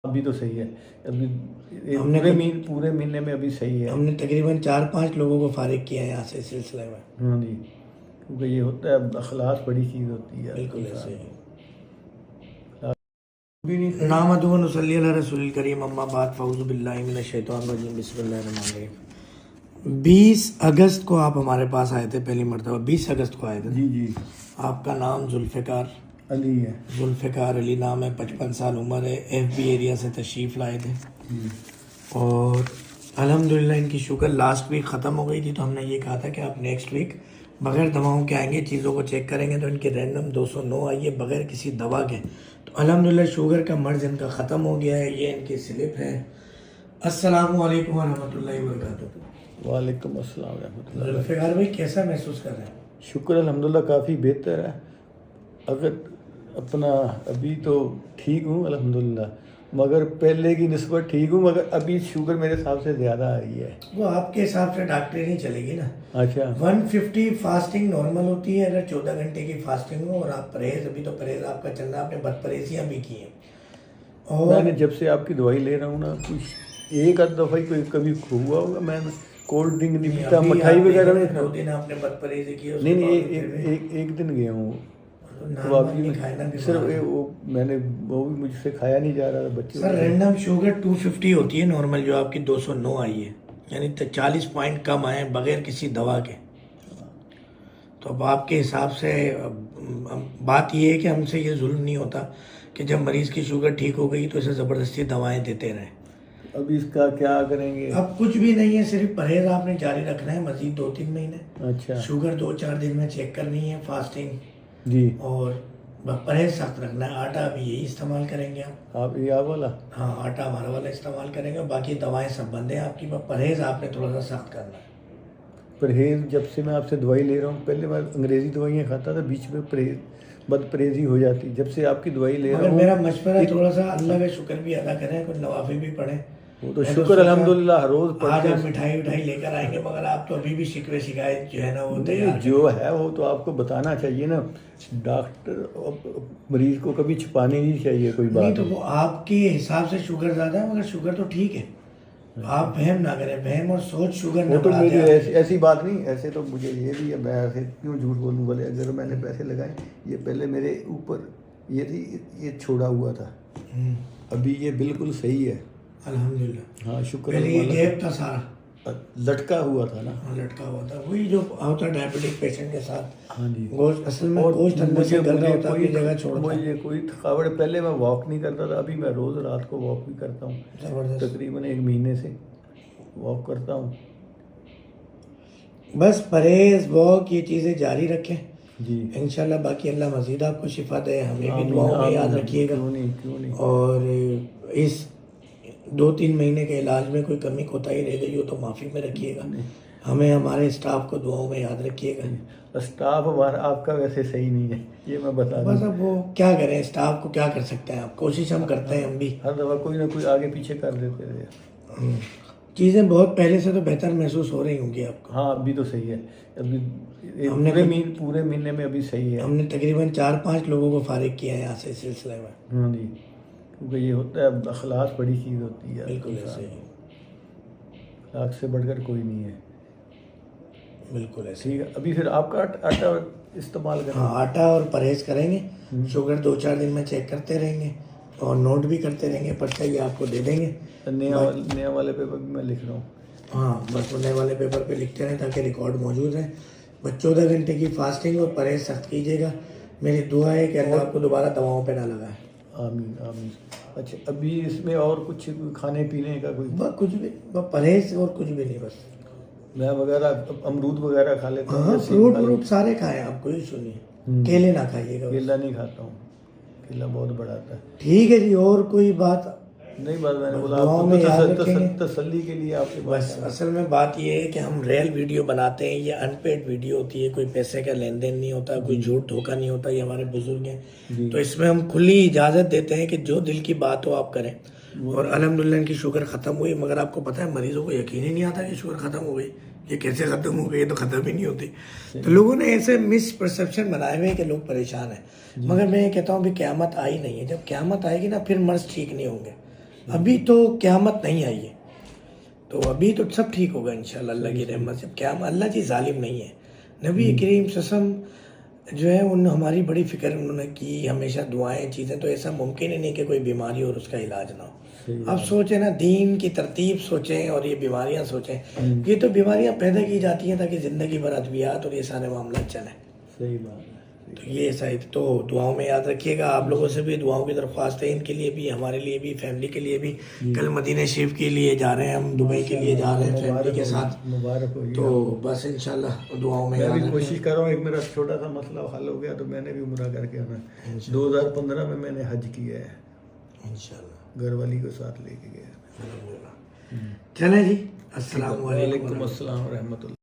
अभी तो सही है। अभी हमने पूरे महीने में अभी सही है। हमने तकरीबन 4-5 लोगों को फारिग किया है यहाँ से इस सिलसिले में। हाँ जी, क्योंकि ये होता है, अखलास बड़ी चीज़ होती है। बिल्कुल ऐसे ही। भी नहीं नामदुहु व नुसल्ली अला रसूलिल करीम, अम्मा बाद, फ़अऊज़ु बिल्लाहि मिनश शैतानिर रजीम, बिस्मिल्लाहिर्रहमानिर्रहीम। 20 अगस्त को आप हमारे पास आए थे पहली मरतबा, 20 अगस्त को आए थे। जी जी। आपका नाम जुल्फ़िकार अली है। जुल्फ़िकार अली नाम है, 55 साल उम्र है, FB एरिया से तशरीफ़ लाए थे। और अल्हम्दुलिल्लाह इनकी शुगर लास्ट वीक ख़त्म हो गई थी, तो हमने ये कहा था कि आप नेक्स्ट वीक बग़ैर दवाओं के आएंगे, चीज़ों को चेक करेंगे, तो इनकी रैंडम 209 आई है बग़ैर किसी दवा के। तो अल्हम्दुलिल्लाह शुगर का मर्ज़ इनका ख़त्म हो गया है। ये इनकी स्लिप है। अस्सलामु अलैकुम व रहमतुल्लाहि व बरकातुहू। वालेकुम अस्सलाम व रहमतुल्लाह। जुल्फ़िकार भाई कैसा महसूस कर रहे हैं? शुक्र अल्हम्दुलिल्लाह काफ़ी बेहतर है। अगर अपना अभी तो ठीक हूँ अल्हम्दुलिल्लाह, मगर पहले की निस्बत ठीक हूँ, मगर अभी शुगर मेरे हिसाब से ज़्यादा आई है। वो आपके हिसाब से डॉक्टरी नहीं चलेगी ना। अच्छा। 150 फास्टिंग नॉर्मल होती है अगर 14 घंटे की फास्टिंग हो, और आप परहेज, अभी तो परहेज आपका चल रहा है, आपने बदपरहेजियाँ भी की हैं। और मैंने जब से आपकी दवाई ले रहा हूँ ना, कुछ एक आध दफ़ा ही कोई कभी हुआ होगा, मैं कोल्ड ड्रिंक नहीं पीता, मिठाई वगैरह नहीं खाता। 2 दिन आपने बदपरहेजी की, नहीं, एक दिन गया हूँ, तो अभी सिर्फ वो मैंने वो भी मुझसे खाया नहीं जा रहा था बच्चे। सर रैंडम शुगर 250 होती है नॉर्मल, जो आपकी 209 आई है, यानी 40 पॉइंट कम आए बगैर किसी दवा के। तो अब आपके हिसाब से बात ये है कि हमसे ये जुल्म नहीं होता कि जब मरीज़ की शुगर ठीक हो गई तो इसे ज़बरदस्ती दवाएं देते रहें। अब इसका क्या करेंगे? अब कुछ भी नहीं है, सिर्फ परहेज आपने जारी रखना है मजीद 2-3 महीने। अच्छा। शुगर 2-4 दिन में चेक करनी है, फास्टिंग जी। और परहेज सख्त रखना है। आटा भी यही इस्तेमाल करेंगे आप ये वाला? हाँ, आटा हमारा वाला इस्तेमाल करेंगे, बाकी दवाएं सब बंद है आपकी, परहेज आपने थोड़ा सा सख्त करना है। परहेज जब से मैं आपसे दवाई ले रहा हूँ, पहले मैं अंग्रेज़ी दवाइयाँ खाता था, बीच में बदपरहेजी हो जाती। जब से आपकी दवाई ले रहा हूँ, मेरा मशवरा थोड़ा सा अल्लाह का शुक्र भी अदा करें, कुछ नवाफिल भी पढ़ें। वो तो शुक्र अल्हम्दुलिल्लाह रोज़ आज आप मिठाई उठाई लेकर आएंगे, मगर आप तो अभी भी शिकवे शिकायत जो है ना वो तैयार जो है वो तो आपको बताना चाहिए ना। डॉक्टर मरीज को कभी छुपानी नहीं चाहिए कोई बात। नहीं, तो वो आपके हिसाब से शुगर ज़्यादा है, मगर शुगर तो ठीक है। आप वहम ना करें, वहम और सोच शुगर वो ना तो मेरी बढ़ाते। ऐसी बात नहीं। ऐसे तो मुझे ये भी है, मैं ऐसे क्यों झूठ बोलूँ बोले, अगर मैंने पैसे लगाए, ये पहले मेरे ऊपर ये थी, ये छोड़ा हुआ था, अभी ये बिल्कुल सही है अल्हम्दुलिल्लाह। हाँ शुक्र। पहले ये गैप था सारा, लटका हुआ था ना। हाँ लटका हुआ था, वही जो होता है डायबिटिक पेशेंट के साथ। हाँ जी। गोश्त असल में गोश्त अंदर से गंदा होता है, जगह छोड़ता है। मुझे कोई थकावट, पहले मैं वॉक नहीं करता था, अभी मैं रोज़ रात को वॉक भी करता हूँ। जबरदस्त। तकरीबन 1 महीने से वॉक करता हूँ। बस परहेज वॉक ये चीज़ें जारी रखें जी इंशाल्लाह। बाकी अल्लाह मज़ीद आपको शिफा दे, हमें भी दुआओं में याद रखिएगा। क्यों नहीं। और इस 2-3 महीने के इलाज में कोई कमी कोताही रह गई हो तो माफ़ी में रखिएगा। हमें हमारे स्टाफ को दुआओं में याद रखिएगा। स्टाफ हमारा आपका वैसे सही नहीं है, ये मैं बता दूं। बस अब वो क्या करें, स्टाफ को क्या कर सकते हैं, आप कोशिश हम करते हैं, हम भी हर दफ़ा कोई ना कोई आगे पीछे कर देते थे। चीज़ें बहुत पहले से तो बेहतर महसूस हो रही होंगी आपको। हाँ अभी तो सही है। अभी हमने पूरे महीने में अभी सही है। हमने तकरीबन 4-5 लोगों को फारिग किया है यहाँ से इस सिलसिले में। हाँ जी, क्योंकि ये होता है, अखलास बड़ी चीज़ होती है। बिल्कुल ऐसे ही, अखलाक से बढ़कर कोई नहीं है। बिल्कुल ऐसे। ठीक है, अभी फिर आपका आटा इस्तेमाल करें। हाँ, आटा और परहेज करेंगे, शुगर 2-4 दिन में चेक करते रहेंगे और नोट भी करते रहेंगे, पर्चा ये आपको दे देंगे। नया वाले पेपर भी मैं लिख रहा हूँ। हाँ, बस वो नए वाले पेपर पे लिखते रहें ताकि रिकॉर्ड मौजूद है। बस 14 घंटे की फास्टिंग और परहेज सख्त कीजिएगा। मेरी दुआ है कि अल्लाह आपको दोबारा दवाओं पे ना लगाए। आमीन आमीन। अच्छा, अभी इसमें और कुछ खाने पीने का कोई? बस कुछ भी, बस परहेज और कुछ भी नहीं, बस मैं वगैरह अमरूद वगैरह खा लेता हूँ। हाँ, फ्रूट सारे खाएं आप, कोई इशू नहीं। केले ना खाइएगा। केला नहीं खाता हूँ, केला बहुत बढ़ाता है। ठीक है जी, और कोई बात? नहीं बात मैंने बोला दुआओं आपको में याद तो रखेंगे। तसल्ली के लिए आपके बस पास असल में बात ये है कि हम रियल वीडियो बनाते हैं, ये अनपेड वीडियो होती है, कोई पैसे का लेन देन नहीं होता, कोई झूठ धोखा नहीं होता, ये हमारे बुजुर्ग हैं। तो इसमें हम खुली इजाज़त देते हैं कि जो दिल की बात हो आप करें। और अल्हम्दुलिल्लाह इनकी शुगर ख़त्म हुई, मगर आपको पता है मरीजों को यकीन ही नहीं आता कि शुगर ख़त्म हो गई, ये कैसे ख़त्म हो गई, ये तो ख़त्म ही नहीं होती। तो लोगों ने ऐसे मिस परसेप्शन बनाए हुए हैं कि लोग परेशान हैं, मगर मैं ये कहता हूँ अभी क़यामत आई नहीं है। जब क़यामत आएगी ना फिर मर्ज ठीक नहीं होंगे, अभी तो क़यामत नहीं आई है, तो अभी तो सब ठीक होगा इंशाल्लाह अल्लाह की रहमत से। क्या अल्लाह जी जालिम नहीं है। नबी करीम ससम जो है उन हमारी बड़ी फिक्र उन्होंने की, हमेशा दुआएं चीज़ें, तो ऐसा मुमकिन ही नहीं कि कोई बीमारी और उसका इलाज ना हो। अब सोचें ना, दीन की तरतीब सोचें और ये बीमारियां सोचें। ये तो बीमारियां पैदा की जाती हैं ताकि ज़िंदगी भर अद्वियात और ये सारे मामला चलें। सही बात है। तो ये शायद तो दुआओं में याद रखिएगा। आप लोगों से भी दुआओं की दरख्वास्त है, इनके लिए भी, हमारे लिए भी, फैमिली के लिए भी। कल मदीना शरीफ के लिए जा रहे हैं हम, दुबई के लिए जा रहे हैं फैमिली के साथ। मुबारक हो। तो बस इंशाल्लाह दुआओं में मैं याद भी रखें। कोशिश कर रहा हूँ, एक मेरा छोटा सा मसला हल हो गया तो मैंने भी उम्रा करके आना। 2015 में मैंने हज किया है, इंशाल्लाह घर वाली को साथ लेके गया। चलें जी, अस्सलाम वालेकुम। वालेकुम अस्सलाम रहमतुल्लाह।